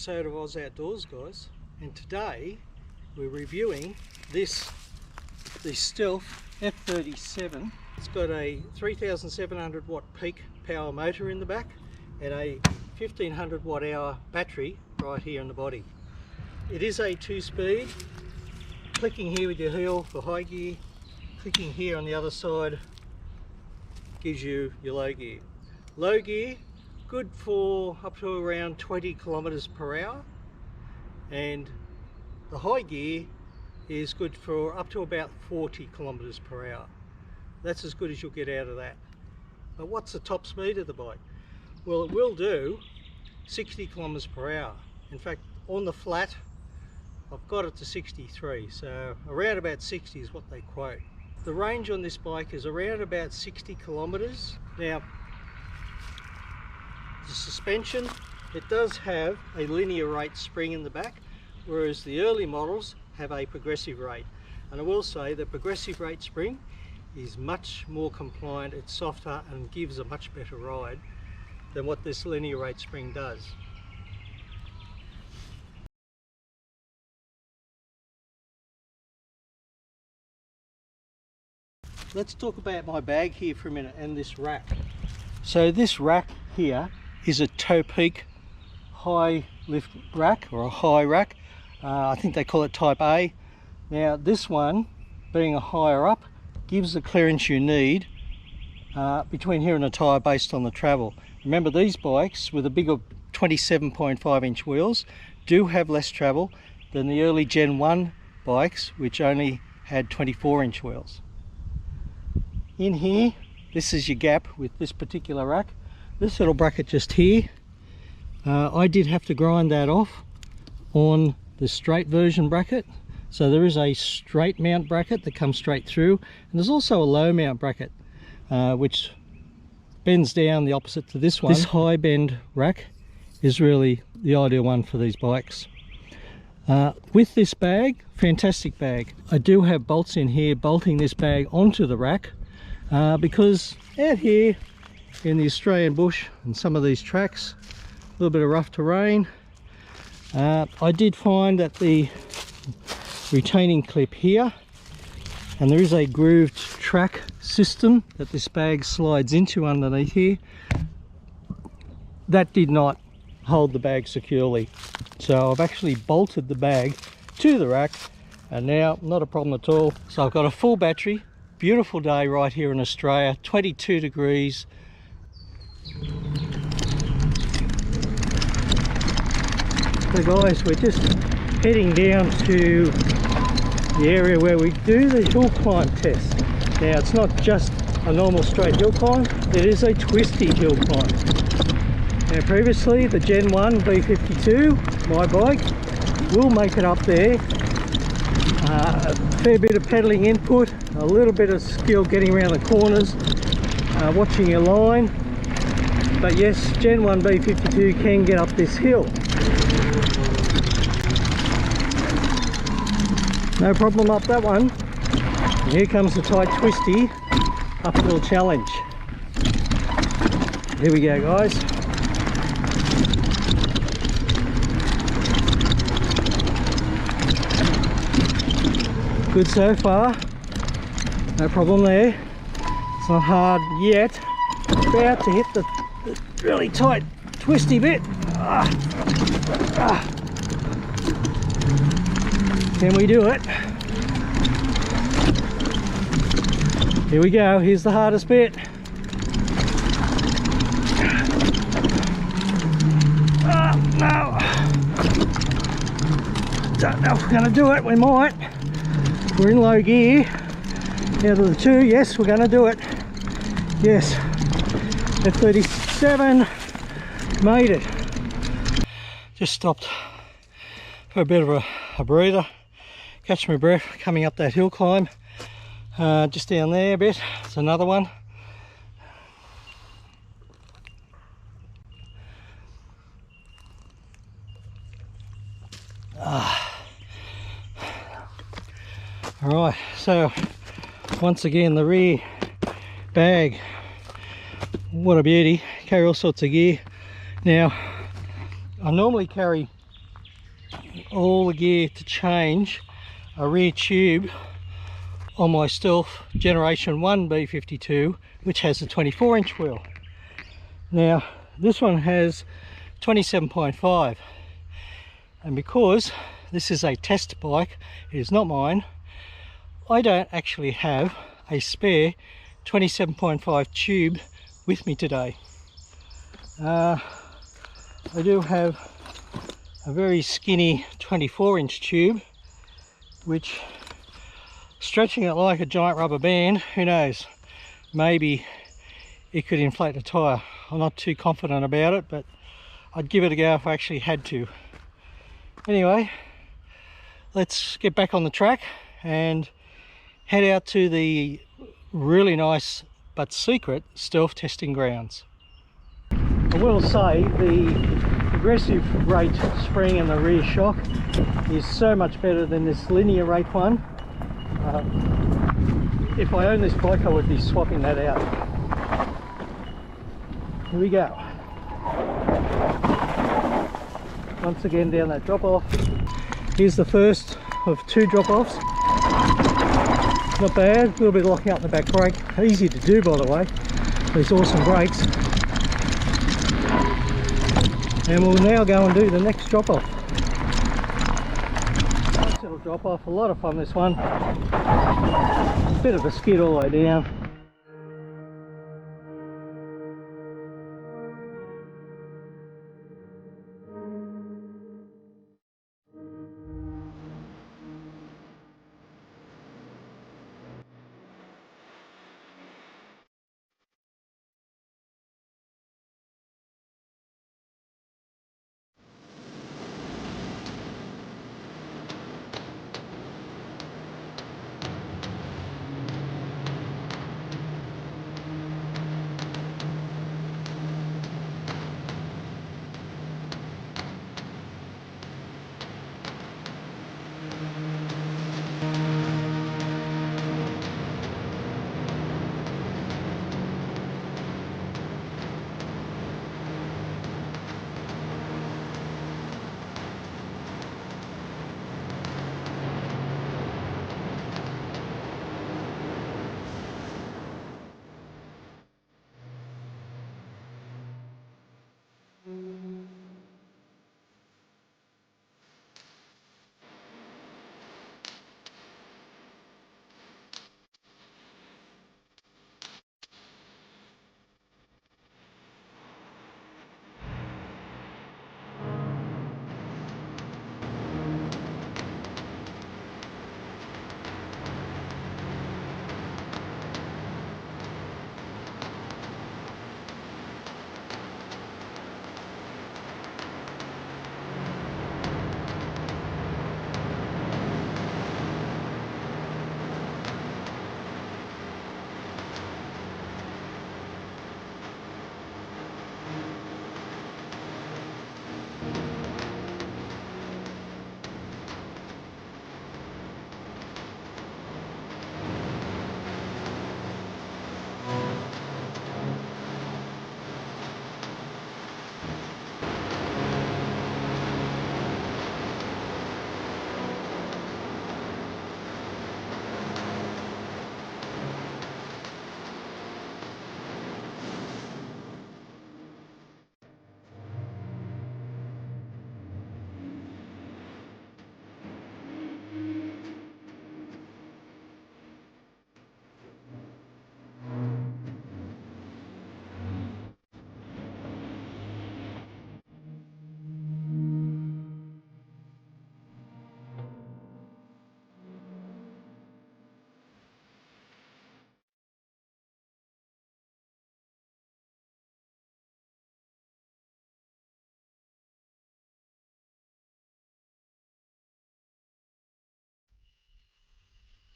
episode of Oz Outdoors, guys, and today we're reviewing the Stealth F37. It's got a 3700 watt peak power motor in the back and a 1500 watt hour battery right here in the body. It is a 2-speed. Clicking here with your heel for high gear, clicking here on the other side gives you your low gear. Low gear, good for up to around 20 kilometers per hour, and the high gear is good for up to about 40 kilometers per hour. That's as good as you'll get out of that. But what's the top speed of the bike? Well, it will do 60 kilometers per hour. In fact, on the flat I've got it to 63, so around about 60 is what they quote. The range on this bike is around about 60 kilometers. Now, the suspension, it does have a linear rate spring in the back, whereas the early models have a progressive rate. And I will say the progressive rate spring is much more compliant, it's softer and gives a much better ride than what this linear rate spring does. Let's talk about my bag here for a minute and this rack. So this rack here is a toe peak high lift rack, or a high rack. I think they call it type A. Now this one, being a higher up, gives the clearance you need between here and a tyre based on the travel. Remember, these bikes with the bigger 27.5 inch wheels do have less travel than the early Gen 1 bikes, which only had 24 inch wheels. In here, this is your gap with this particular rack. This little bracket just here, I did have to grind that off on the straight version bracket. So there is a straight mount bracket that comes straight through, and there's also a low mount bracket which bends down the opposite to this one. This high bend rack is really the ideal one for these bikes. With this bag, fantastic bag. I do have bolts in here bolting this bag onto the rack because out here in the Australian bush and some of these tracks, a little bit of rough terrain, I did find that the retaining clip here, and there is a grooved track system that this bag slides into underneath here, that did not hold the bag securely. So I've actually bolted the bag to the rack and now not a problem at all. So I've got a full battery, beautiful day right here in Australia, 22 degrees. So guys, we're just heading down to the area where we do the hill climb test. Now, it's not just a normal straight hill climb, it is a twisty hill climb. Now previously the Gen 1 B52, my bike, will make it up there. A fair bit of pedalling input, a little bit of skill getting around the corners, watching your line. But yes, Gen 1 B52 can get up this hill. No problem up that one. And here comes the tight twisty uphill challenge. Here we go, guys. Good so far. No problem there. It's not hard yet. About to hit the really tight twisty bit. Can we do it? Here we go, here's the hardest bit. No. Don't know if we're going to do it, we might. We're in low gear. Out of the two, yes, we're going to do it. Yes, F37 made it. Just stopped for a bit of a breather. Catch my breath coming up that hill climb. Just down there a bit, it's another one. Alright, so once again the rear bag, what a beauty, carry all sorts of gear. Now I normally carry all the gear to change a rear tube on my Stealth Generation 1 B52, which has a 24-inch wheel. Now this one has 27.5, and because this is a test bike, it is not mine, I don't actually have a spare 27.5 tube with me today. I do have a very skinny 24-inch tube, which, stretching it like a giant rubber band, who knows, maybe it could inflate the tyre. I'm not too confident about it, but I'd give it a go if I actually had to. Anyway, let's get back on the track and head out to the really nice but secret stealth testing grounds. I will say the progressive rate spring and the rear shock is so much better than this linear rate one. If I owned this bike, I would be swapping that out. Here we go. Once again down that drop off. Here's the first of 2 drop offs. Not bad, a little bit of locking up the back brake. Easy to do, by the way, these awesome brakes. And we'll now go and do the next drop off. Nice little drop off, a lot of fun this one. Bit of a skid all the way down.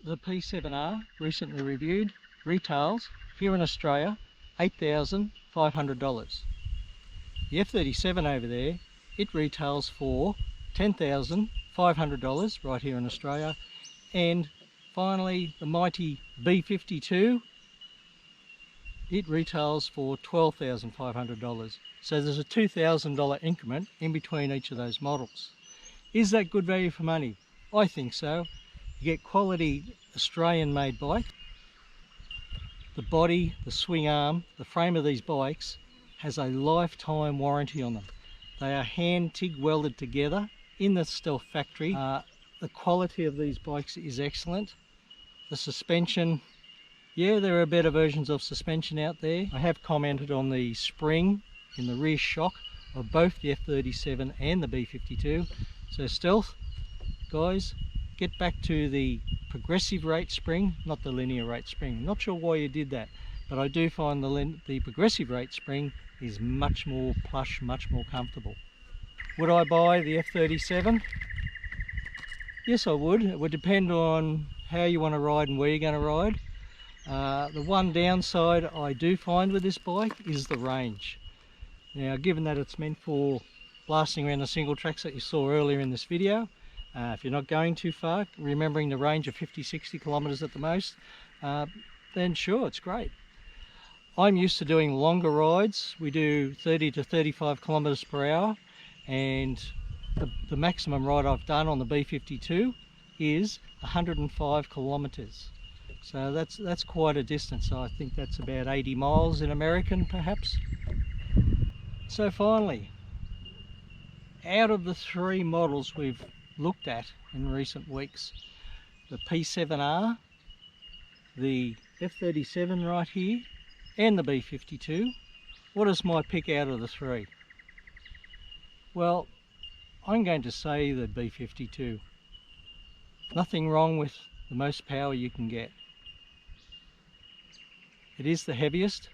The P7R, recently reviewed, retails here in Australia $8,500. The F37 over there, it retails for $10,500 right here in Australia. And finally the mighty B52, it retails for $12,500. So there's a $2,000 increment in between each of those models. Is that good value for money? I think so. You get quality Australian made bike. The body, the swing arm, the frame of these bikes has a lifetime warranty on them. They are hand TIG welded together in the Stealth factory. The quality of these bikes is excellent. The suspension, yeah, there are better versions of suspension out there. I have commented on the spring in the rear shock of both the F37 and the B52. So Stealth, guys, get back to the progressive rate spring, not the linear rate spring. Not sure why you did that, but I do find the progressive rate spring is much more plush, much more comfortable. Would I buy the F37? Yes, I would. It would depend on how you want to ride and where you're going to ride. The one downside I do find with this bike is the range. Now, given that it's meant for blasting around the single tracks that you saw earlier in this video, if you're not going too far, remembering the range of 50-60 kilometers at the most, then sure, it's great. I'm used to doing longer rides. We do 30 to 35 kilometers per hour, and the maximum ride I've done on the B52 is 105 kilometers. So that's quite a distance. I think that's about 80 miles in American, perhaps. So finally, out of the three models we've looked at in recent weeks, the P7R, the F37 right here, and the B52, what is my pick out of the three? Well, I'm going to say the B52. Nothing wrong with the most power you can get. It is the heaviest,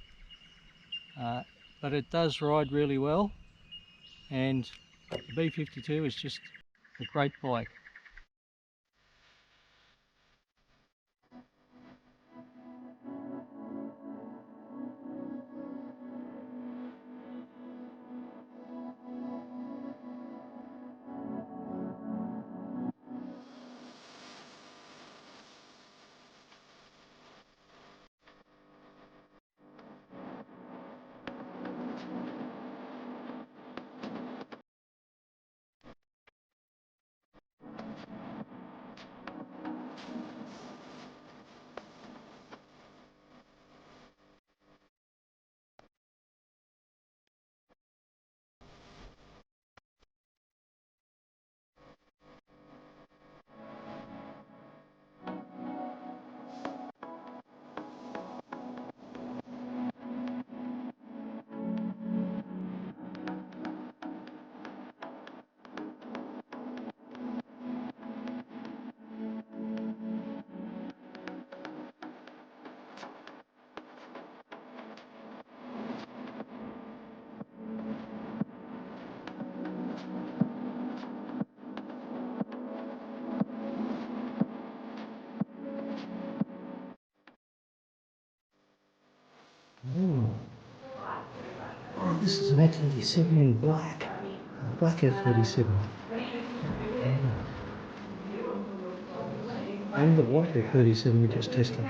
but it does ride really well, and the B52 is just a great bike. Oh, this is an F37 in black. Black F37. And the white F37 we just tested.